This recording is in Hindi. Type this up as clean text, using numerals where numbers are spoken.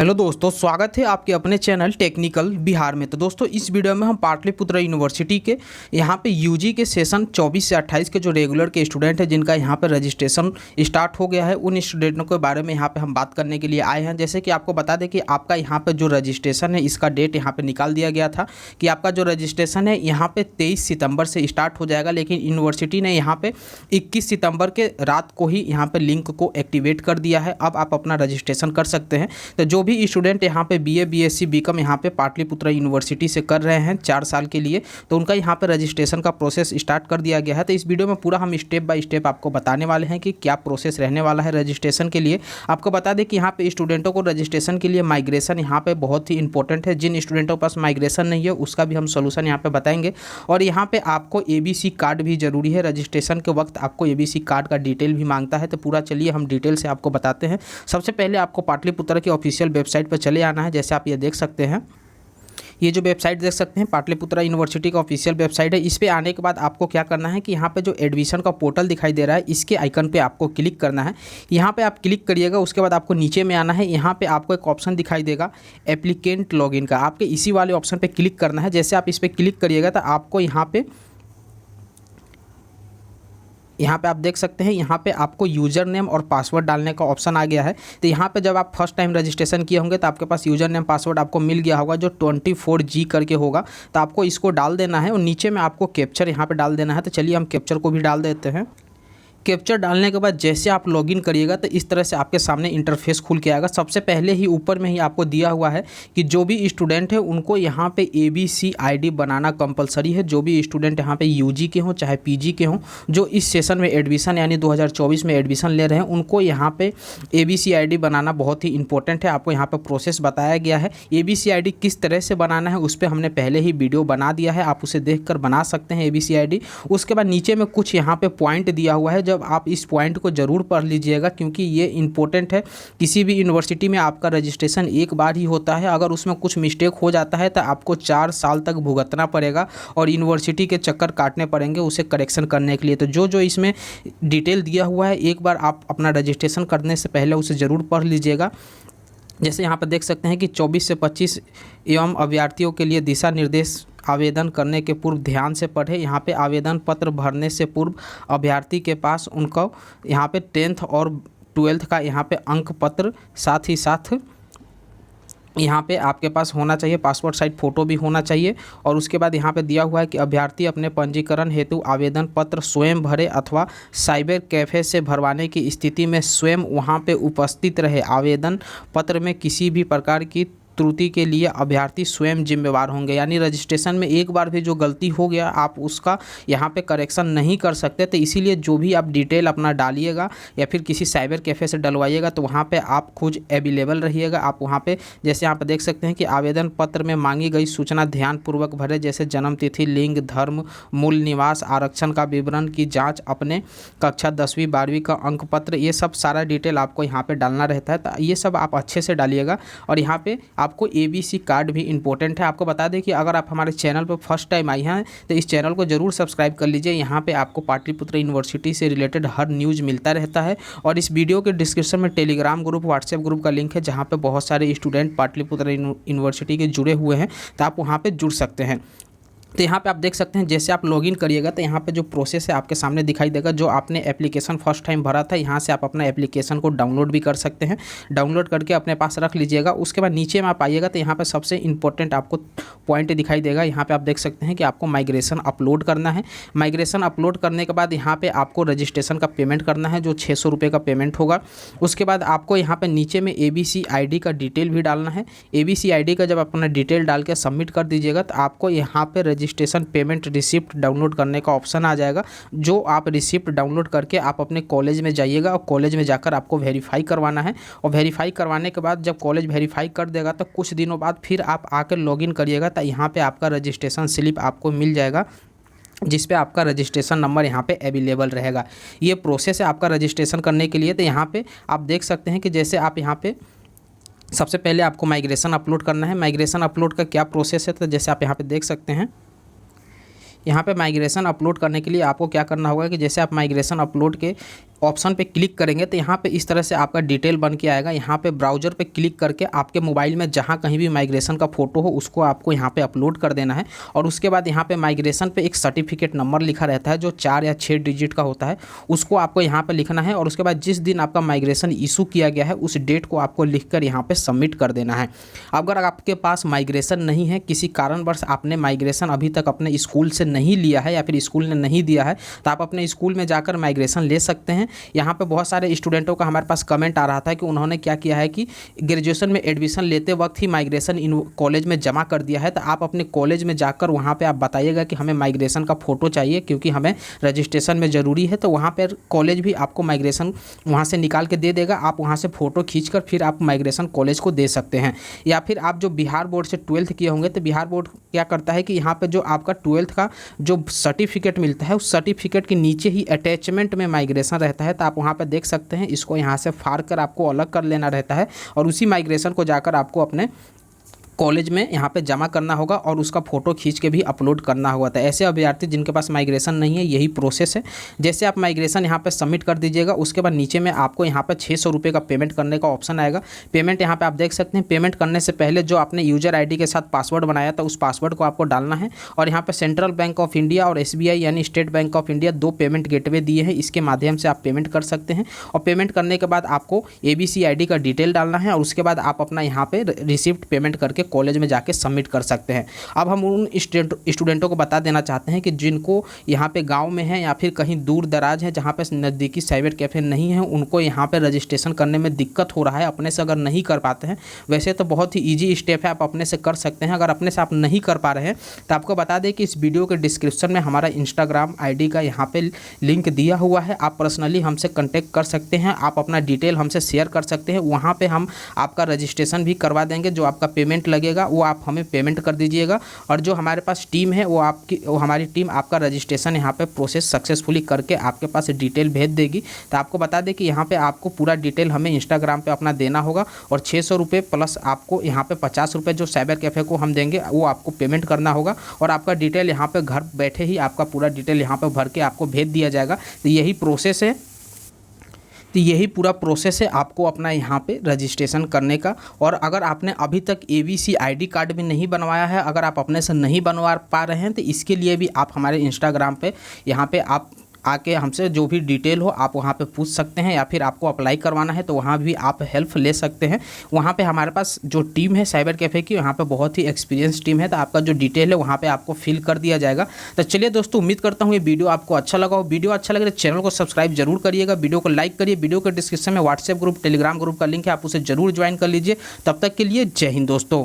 हेलो दोस्तों, स्वागत है आपके अपने चैनल टेक्निकल बिहार में। तो दोस्तों, इस वीडियो में हम पाटलिपुत्र यूनिवर्सिटी के यहाँ पे यूजी के सेशन 24 से 28 के जो रेगुलर के स्टूडेंट हैं जिनका यहाँ पे रजिस्ट्रेशन स्टार्ट हो गया है, उन स्टूडेंटों के बारे में यहाँ पे हम बात करने के लिए आए हैं। जैसे कि आपको बता दें कि आपका यहाँ पर जो रजिस्ट्रेशन है इसका डेट यहाँ पर निकाल दिया गया था कि आपका जो रजिस्ट्रेशन है यहाँ पर 23 सितंबर से स्टार्ट हो जाएगा, लेकिन यूनिवर्सिटी ने यहाँ पर 21 सितंबर के रात को ही यहाँ पर लिंक को एक्टिवेट कर दिया है। अब आप अपना रजिस्ट्रेशन कर सकते हैं। तो जो भी स्टूडेंट यहाँ पे बीए, बीएससी, बीकॉम यहाँ पे पाटलिपुत्र यूनिवर्सिटी से कर रहे हैं 4 साल के लिए, तो उनका यहाँ पे रजिस्ट्रेशन का प्रोसेस स्टार्ट कर दिया गया है। तो इस वीडियो में पूरा हम स्टेप बाय स्टेप आपको बताने वाले हैं कि क्या प्रोसेस रहने वाला है रजिस्ट्रेशन के लिए। आपको बता दें कि यहाँ पे स्टूडेंटों को रजिस्ट्रेशन के लिए माइग्रेशन यहाँ पे बहुत ही इंपॉर्टेंट है। जिन स्टूडेंटों के पास माइग्रेशन नहीं है उसका भी हम सोल्यूशन यहाँ पे बताएंगे। और यहाँ पे आपको ABC कार्ड भी जरूरी है। रजिस्ट्रेशन के वक्त आपको ABC कार्ड का डिटेल भी मांगता है। तो पूरा चलिए हम डिटेल से आपको बताते हैं। सबसे पहले आपको पाटलिपुत्र की ऑफिशियल वेबसाइट पर चले आना है। जैसे आप ये देख सकते हैं, ये जो वेबसाइट देख सकते हैं पाटलिपुत्र यूनिवर्सिटी का ऑफिशियल वेबसाइट है। इस पे आने के बाद आपको क्या करना है कि यहाँ पे जो एडमिशन का पोर्टल दिखाई दे रहा है इसके आइकन पे आपको क्लिक करना है। यहाँ पे आप क्लिक करिएगा, उसके बाद आपको नीचे में आना है। यहाँ पे आपको एक ऑप्शन दिखाई देगा एप्लीकेंट लॉगिन का, आपके इसी वाले ऑप्शन पर क्लिक करना है। जैसे आप इस पर क्लिक करिएगा तो आपको यहाँ पे आप देख सकते हैं, यहाँ पे आपको यूज़र नेम और पासवर्ड डालने का ऑप्शन आ गया है। तो यहाँ पे जब आप फर्स्ट टाइम रजिस्ट्रेशन किए होंगे तो आपके पास यूज़र नेम पासवर्ड आपको मिल गया होगा जो 24G करके होगा। तो आपको इसको डाल देना है और नीचे में आपको कैप्चर यहाँ पे डाल देना है। तो चलिए हम कैप्चर को भी डाल देते हैं। कैप्चर डालने के बाद जैसे आप लॉगिन करिएगा तो इस तरह से आपके सामने इंटरफेस खुल के आएगा। सबसे पहले ही ऊपर में ही आपको दिया हुआ है कि जो भी स्टूडेंट है उनको यहाँ पे ABC ID बनाना कंपलसरी है। जो भी स्टूडेंट यहाँ पे UG के हों चाहे PG के हों, जो इस सेशन में एडमिशन यानी 2024 में एडमिशन ले रहे हैं, उनको यहाँ पे ABC ID बनाना बहुत ही इंपॉर्टेंट है। आपको यहाँ पर प्रोसेस बताया गया है। ABC ID किस तरह से बनाना है उस पर हमने पहले ही वीडियो बना दिया है, आप उसे देख कर बना सकते हैं ABC ID। उसके बाद नीचे में कुछ यहाँ पर पॉइंट दिया हुआ है, जब आप इस पॉइंट को ज़रूर पढ़ लीजिएगा क्योंकि ये इंपॉर्टेंट है। किसी भी यूनिवर्सिटी में आपका रजिस्ट्रेशन एक बार ही होता है, अगर उसमें कुछ मिस्टेक हो जाता है तो आपको 4 साल तक भुगतना पड़ेगा और यूनिवर्सिटी के चक्कर काटने पड़ेंगे उसे करेक्शन करने के लिए। तो जो इसमें डिटेल दिया हुआ है एक बार आप अपना रजिस्ट्रेशन करने से पहले उसे ज़रूर पढ़ लीजिएगा। जैसे यहाँ पर देख सकते हैं कि 24 से 25 एवं अभ्यर्थियों के लिए दिशा निर्देश आवेदन करने के पूर्व ध्यान से पढ़ें। यहाँ पे आवेदन पत्र भरने से पूर्व अभ्यर्थी के पास उनको यहाँ पे 10th और 12th का यहाँ पे अंक पत्र, साथ ही साथ यहाँ पे आपके पास होना चाहिए पासपोर्ट साइज फ़ोटो भी होना चाहिए। और उसके बाद यहाँ पे दिया हुआ है कि अभ्यर्थी अपने पंजीकरण हेतु आवेदन पत्र स्वयं भरे अथवा साइबर कैफ़े से भरवाने की स्थिति में स्वयं वहाँ पे उपस्थित रहे। आवेदन पत्र में किसी भी प्रकार की त्रुटि के लिए अभ्यर्थी स्वयं जिम्मेवार होंगे। यानी रजिस्ट्रेशन में एक बार भी जो गलती हो गया आप उसका यहाँ पे करेक्शन नहीं कर सकते। तो इसीलिए जो भी आप डिटेल अपना डालिएगा या फिर किसी साइबर कैफ़े से डलवाइएगा तो वहाँ पे आप खुद अवेलेबल रहिएगा। आप वहाँ पे जैसे यहाँ पे देख सकते हैं कि आवेदन पत्र में मांगी गई सूचना ध्यानपूर्वक भरे, जैसे जन्म तिथि, लिंग, धर्म, मूल निवास, आरक्षण का विवरण की जाँच, अपने कक्षा 10वीं 12वीं का अंक पत्र, ये सब सारा डिटेल आपको यहाँ पर डालना रहता है। तो ये सब आप अच्छे से डालिएगा। और यहाँ पर आपको ABC कार्ड भी इंपॉर्टेंट है। आपको बता दें कि अगर आप हमारे चैनल पर फर्स्ट टाइम आई हैं तो इस चैनल को जरूर सब्सक्राइब कर लीजिए। यहाँ पे आपको पाटलिपुत्र यूनिवर्सिटी से रिलेटेड हर न्यूज़ मिलता रहता है। और इस वीडियो के डिस्क्रिप्शन में टेलीग्राम ग्रुप, व्हाट्सएप ग्रुप का लिंक है जहाँ पे बहुत सारे स्टूडेंट पाटलिपुत्र यूनिवर्सिटी के जुड़े हुए हैं, तो आप वहाँ पर जुड़ सकते हैं। तो यहाँ पे आप देख सकते हैं जैसे आप लॉगिन करिएगा तो यहाँ पे जो प्रोसेस है आपके सामने दिखाई देगा। जो आपने एप्लीकेशन फर्स्ट टाइम भरा था, यहाँ से आप अपना एप्लीकेशन को डाउनलोड भी कर सकते हैं। डाउनलोड करके अपने पास रख लीजिएगा। उसके बाद नीचे में आप आइएगा तो यहाँ पे सबसे इंपॉर्टेंट आपको पॉइंट दिखाई देगा। यहाँ पे आप देख सकते हैं कि आपको माइग्रेशन अपलोड करना है। माइग्रेशन अपलोड करने के बाद यहाँ पर आपको रजिस्ट्रेशन का पेमेंट करना है, जो 600 रुपये का पेमेंट होगा। उसके बाद आपको यहाँ पर नीचे में ABC ID का डिटेल भी डालना है। ABC ID का जब अपना डिटेल डाल के सबमिट कर दीजिएगा तो आपको यहाँ पर रजिस्ट्रेशन पेमेंट रिसिप्ट डाउनलोड करने का ऑप्शन आ जाएगा। जो आप रिसिप्ट डाउनलोड करके आप अपने कॉलेज में जाइएगा और कॉलेज में जाकर आपको वेरीफाई करवाना है। और वेरीफाई करवाने के बाद जब कॉलेज वेरीफाई कर देगा तो कुछ दिनों बाद फिर आप आकर लॉगिन करिएगा तो यहाँ पे आपका रजिस्ट्रेशन स्लिप आपको मिल जाएगा, जिस पे आपका रजिस्ट्रेशन नंबर यहाँ पे अवेलेबल रहेगा। ये प्रोसेस है आपका रजिस्ट्रेशन करने के लिए। तो यहाँ पे आप देख सकते हैं कि जैसे आप यहाँ पे सबसे पहले आपको माइग्रेशन अपलोड करना है। माइग्रेशन अपलोड का क्या प्रोसेस है, तो जैसे आप यहाँ पे देख सकते हैं, यहाँ पे माइग्रेशन अपलोड करने के लिए आपको क्या करना होगा कि जैसे आप माइग्रेशन अपलोड के ऑप्शन पे क्लिक करेंगे तो यहाँ पे इस तरह से आपका डिटेल बन के आएगा। यहाँ पे ब्राउज़र पे क्लिक करके आपके मोबाइल में जहाँ कहीं भी माइग्रेशन का फ़ोटो हो उसको आपको यहाँ पे अपलोड कर देना है। और उसके बाद यहाँ पे माइग्रेशन पे एक सर्टिफिकेट नंबर लिखा रहता है जो 4 या 6 डिजिट का होता है, उसको आपको यहाँ पे लिखना है। और उसके बाद जिस दिन आपका माइग्रेशन इशू किया गया है उस डेट को आपको लिखकर यहाँ पे सबमिट कर देना है। अगर आपके पास माइग्रेशन नहीं है, किसी कारणवश आपने माइग्रेशन अभी तक अपने स्कूल से नहीं लिया है या फिर स्कूल ने नहीं दिया है, तो आप अपने स्कूल में जाकर माइग्रेशन ले सकते हैं। यहाँ पे बहुत सारे स्टूडेंटों का हमारे पास कमेंट आ रहा था कि उन्होंने क्या किया है कि ग्रेजुएशन में एडमिशन लेते वक्त ही माइग्रेशन इन कॉलेज में जमा कर दिया है। तो आप अपने कॉलेज में जाकर वहाँ पे आप बताइएगा कि हमें माइग्रेशन का फ़ोटो चाहिए क्योंकि हमें रजिस्ट्रेशन में ज़रूरी है। तो वहाँ पर कॉलेज भी आपको माइग्रेशन वहाँ से निकाल के दे देगा। आप वहाँ से फ़ोटो खींचकर फिर आप माइग्रेशन कॉलेज को दे सकते हैं। या फिर आप जो बिहार बोर्ड से 12th किए होंगे तो बिहार बोर्ड क्या करता है कि यहाँ पे जो आपका 12th का जो सर्टिफिकेट मिलता है उस सर्टिफिकेट के नीचे ही अटैचमेंट में माइग्रेशन रहता है। तो आप वहाँ पे देख सकते हैं, इसको यहाँ से फाड़ कर आपको अलग कर लेना रहता है और उसी माइग्रेशन को जाकर आपको अपने कॉलेज में यहाँ पे जमा करना होगा और उसका फ़ोटो खींच के भी अपलोड करना होगा। तो ऐसे अभ्यर्थी जिनके पास माइग्रेशन नहीं है, यही प्रोसेस है। जैसे आप माइग्रेशन यहाँ पे सबमिट कर दीजिएगा, उसके बाद नीचे में आपको यहाँ पे 600 रुपये का पेमेंट करने का ऑप्शन आएगा। पेमेंट यहाँ पे आप देख सकते हैं। पेमेंट करने से पहले जो आपने यूजर ID के साथ पासवर्ड बनाया था उस पासवर्ड को आपको डालना है। और यहाँ पर सेंट्रल बैंक ऑफ इंडिया और SBI यानी state bank of India 2 payment gateway दिए हैं, इसके माध्यम से आप पेमेंट कर सकते हैं। और पेमेंट करने के बाद आपको ABC ID का डिटेल डालना है और उसके बाद आप अपना यहाँ पे रिसिप्ट पेमेंट करके कॉलेज में जाके सबमिट कर सकते हैं। अब हम उन स्टूडेंटों को बता देना चाहते हैं कि जिनको यहाँ पे गांव में है या फिर कहीं दूर दराज है जहाँ पे नज़दीकी साइबर कैफ़े नहीं है, उनको यहाँ पे रजिस्ट्रेशन करने में दिक्कत हो रहा है, अपने से अगर नहीं कर पाते हैं। वैसे तो बहुत ही ईजी स्टेप है, आप अपने से कर सकते हैं। अगर अपने से आप नहीं कर पा रहे हैं तो आपको बता दें कि इस वीडियो के डिस्क्रिप्शन में हमारा इंस्टाग्राम ID का यहाँ पे लिंक दिया हुआ है। आप पर्सनली हमसे कॉन्टैक्ट कर सकते हैं, आप अपना डिटेल हमसे शेयर कर सकते हैं। वहाँ पर हम आपका रजिस्ट्रेशन भी करवा देंगे। जो आपका पेमेंट लगेगा वो आप हमें पेमेंट कर दीजिएगा और जो हमारे पास टीम है वो हमारी टीम आपका रजिस्ट्रेशन यहाँ पे प्रोसेस सक्सेसफुली करके आपके पास डिटेल भेज देगी। तो आपको बता दें कि यहाँ पे आपको पूरा डिटेल हमें इंस्टाग्राम पे अपना देना होगा और 600 रुपये प्लस आपको यहाँ पे 50 रुपये जो साइबर कैफ़े को हम देंगे वो आपको पेमेंट करना होगा। और आपका डिटेल यहाँ पर घर बैठे ही आपका पूरा डिटेल यहाँ पर भर के आपको भेज दिया जाएगा। तो यही प्रोसेस है। तो यही पूरा प्रोसेस है आपको अपना यहाँ पे रजिस्ट्रेशन करने का। और अगर आपने अभी तक ABC ID कार्ड भी नहीं बनवाया है, अगर आप अपने से नहीं बनवा पा रहे हैं तो इसके लिए भी आप हमारे इंस्टाग्राम पे यहाँ पे आप आके हमसे जो भी डिटेल हो आप वहाँ पे पूछ सकते हैं। या फिर आपको अप्लाई करवाना है तो वहाँ भी आप हेल्प ले सकते हैं। वहाँ पे हमारे पास जो टीम है साइबर कैफ़े की, वहाँ पे बहुत ही एक्सपीरियंस टीम है। तो आपका जो डिटेल है वहाँ पे आपको फिल कर दिया जाएगा। तो चलिए दोस्तों, उम्मीद करता हूँ ये वीडियो आपको अच्छा लगा हो। वीडियो अच्छा लगे तो चैनल को सब्सक्राइब जरूर करिएगा, वीडियो को लाइक करिए। वीडियो के डिस्क्रिप्शन में व्हाट्सएप ग्रुप, टेलीग्राम ग्रुप का लिंक है, आप उसे जरूर ज्वाइन कर लीजिए। तब तक के लिए जय हिंद दोस्तों।